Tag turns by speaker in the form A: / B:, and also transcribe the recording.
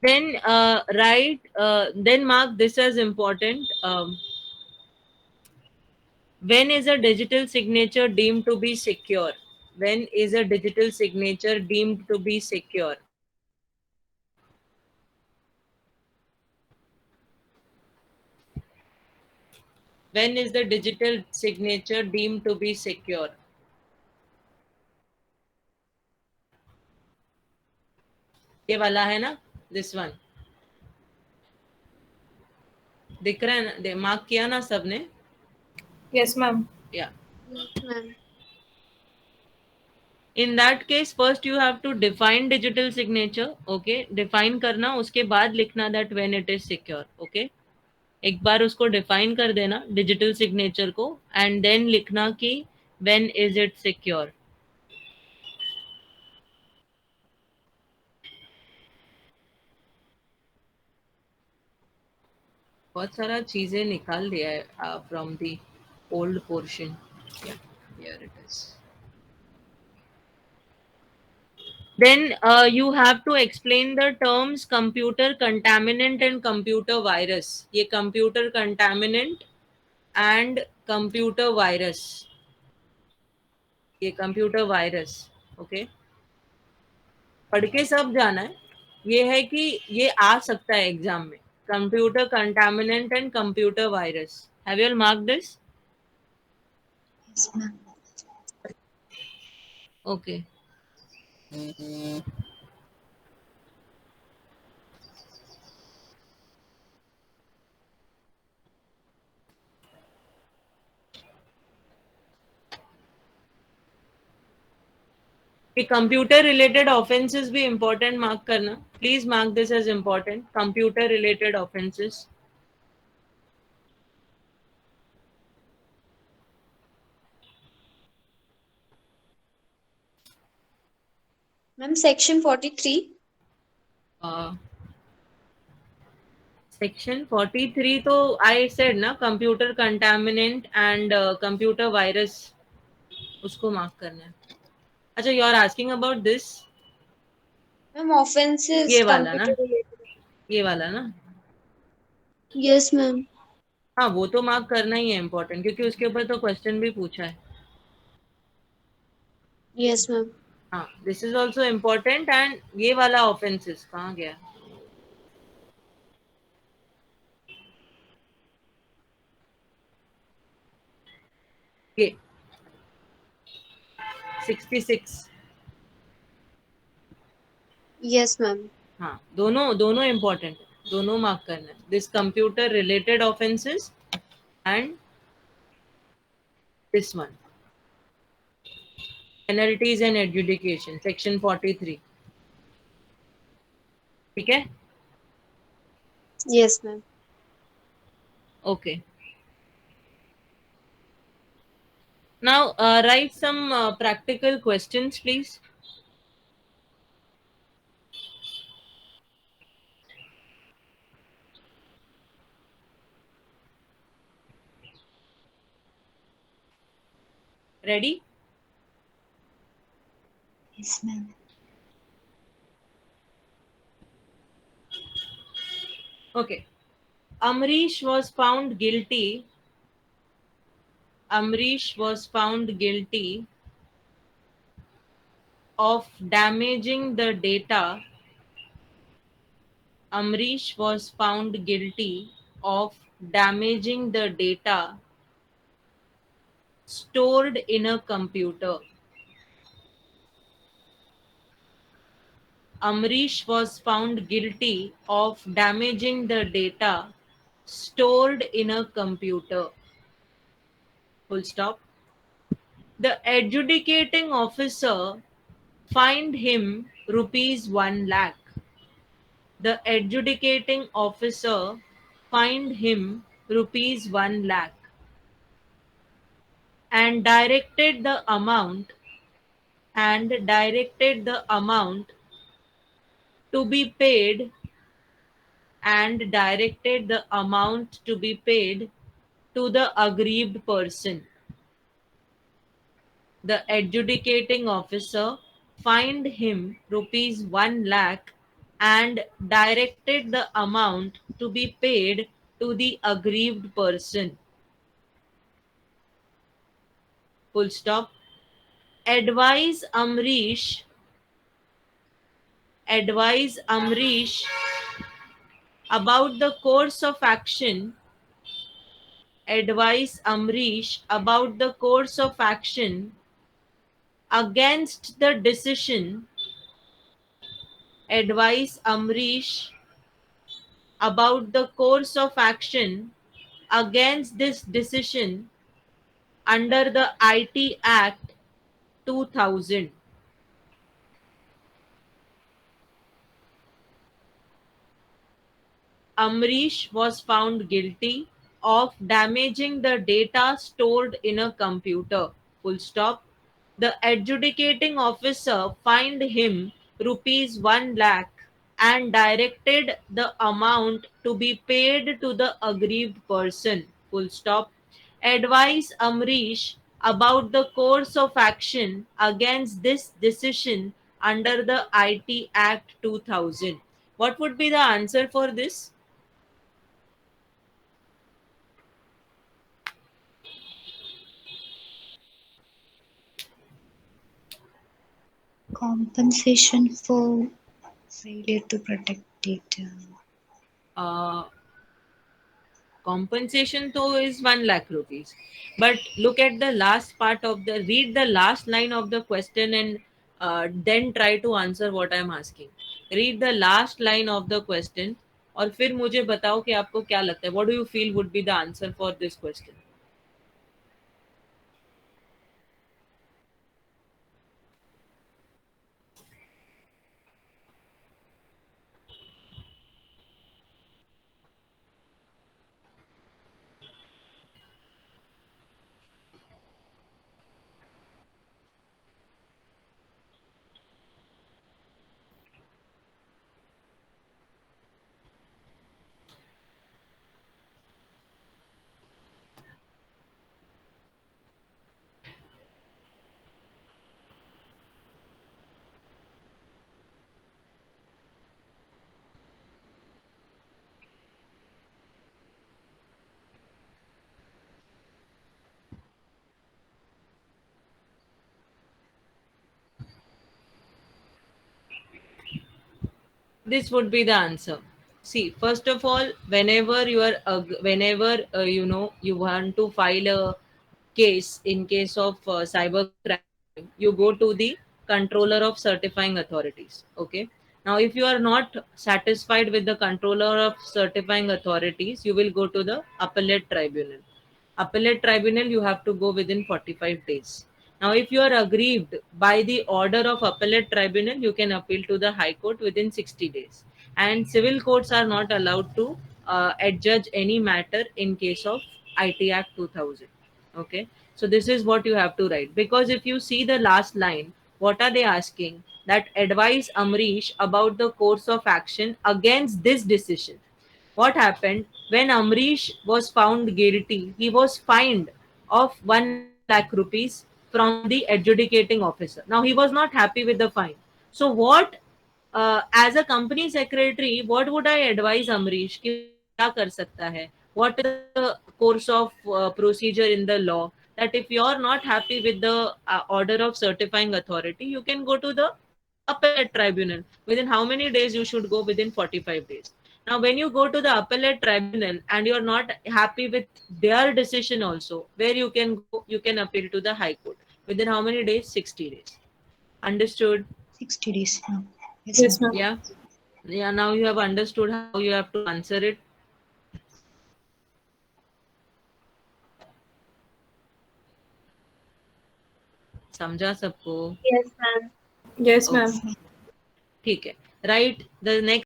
A: Then then mark this as important. When is a digital signature deemed to be secure? When is a digital signature deemed to be secure? When is the digital signature deemed to be secure? ये वाला है ना, this one. दिख रहा है ना, mark किया ना सबने?
B: Yes, ma'am.
A: Yeah.
C: Yes, ma'am.
A: In that case, first you have to define digital signature. Okay, define करना, उसके बाद लिखना that when it is secure. Okay, एक बार उसको define कर देना digital signature को, and then लिखना कि when is it secure. बहुत सारा चीजें निकाल दिया है from the old portion. Yeah, here it is. Then you have to explain the terms computer contaminant and computer virus. ये computer contaminant and computer virus. ये computer virus. Okay. पढ़ के सब जाना है. ये है कि ये आ सकता है एग्जाम में. Computer contaminant and computer virus. Have you all marked this?
C: Yes, ma'am.
A: Okay. कि कंप्यूटर रिलेटेड ऑफेंसेस भी इंपॉर्टेंट मार्क करना. Please mark this as important. Computer related offences.
C: Ma'am, section 43.
A: Section 43 तो आई सेड ना, computer contaminant and computer virus, उसको mark करना है. अच्छा, you are asking about this.
C: Ma'am, offenses
A: ये वाला ना,
C: computer related.
A: ये वाला ना.
C: Yes, ma'am.
A: हाँ, वो तो मार्क करना ही है इंपॉर्टेंट, क्योंकि उसके ऊपर तो क्वेश्चन भी पूछा है.
C: Yes, ma'am.
A: हाँ, this is also important. And ये वाला ऑफेंसेस कहाँ गया? ये 66.
C: Yes, ma'am.
A: हाँ, दोनों दोनों इम्पोर्टेंट है, दोनों मार्क करना है. This computer related offences and this one, penalties and adjudication, section 43. ठीक है.
C: Yes, ma'am.
A: Okay. Now write some practical questions please. Ready?
C: Yes, ma'am.
A: Okay. Amrish was found guilty. Amrish was found guilty of damaging the data. Amrish was found guilty of damaging the data stored in a computer. Amrish was found guilty of damaging the data stored in a computer. Full stop. The adjudicating officer fined him rupees 1 lakh. The adjudicating officer fined him rupees 1 lakh and directed the amount to be paid and directed the amount to be paid to the aggrieved person. The adjudicating officer fined him rupees 1 lakh and directed the amount to be paid to the aggrieved person. Full stop. Advise Amrish about the course of action. Advise Amrish about the course of action against the decision. Advise Amrish about the course of action against this decision under the IT Act 2000. Amrish was found guilty of damaging the data stored in a computer. Full stop. The adjudicating officer fined him rupees 1 lakh and directed the amount to be paid to the aggrieved person. Full stop. Advise Amrish about the course of action against this decision under the IT Act 2000. What would be the answer for this?
C: Compensation for failure to protect data.
A: uh, Compensation though is 1 lakh rupees, but look at the last part of the, read the last line of the question and then try to answer what I am asking. Read the last line of the question और फिर मुझे बताओ कि आपको क्या लगता है, what do you feel would be the answer for this question? This would be the answer. See, first of all, whenever you are whenever you want to file a case in case of cyber crime, you go to the controller of certifying authorities. Okay, now if you are not satisfied with the controller of certifying authorities, you will go to the appellate tribunal. Appellate tribunal, you have to go within 45 days. Now, if you are aggrieved by the order of appellate tribunal, you can appeal to the High Court within 60 days. And civil courts are not allowed to adjudge any matter in case of IT Act 2000. Okay, so this is what you have to write. Because if you see the last line, what are they asking? That advise Amrish about the course of action against this decision. What happened when Amrish was found guilty? He was fined of 1 lakh rupees from the adjudicating officer. Now he was not happy with the fine. So what, as a company secretary, what would I advise Amrish कि वो क्या कर सकता है? What is the course of procedure in the law? That if you are not happy with the order of certifying authority, you can go to the appellate tribunal. Within how many days you should go? Within 45 days. Now, when you go to the appellate tribunal and you're not happy with their decision also, where you can go, you can appeal to the High Court. Within how many days? 60 days. Understood?
C: 60 days. No. Yes,
B: Yes,
C: ma'am.
B: ma'am.
A: Yeah. Yeah. Now you have understood how you have to answer it. समझा सबको?
C: Yes, ma'am.
B: Yes,
A: Okay.
B: ma'am.
A: ठीक है. Right. The next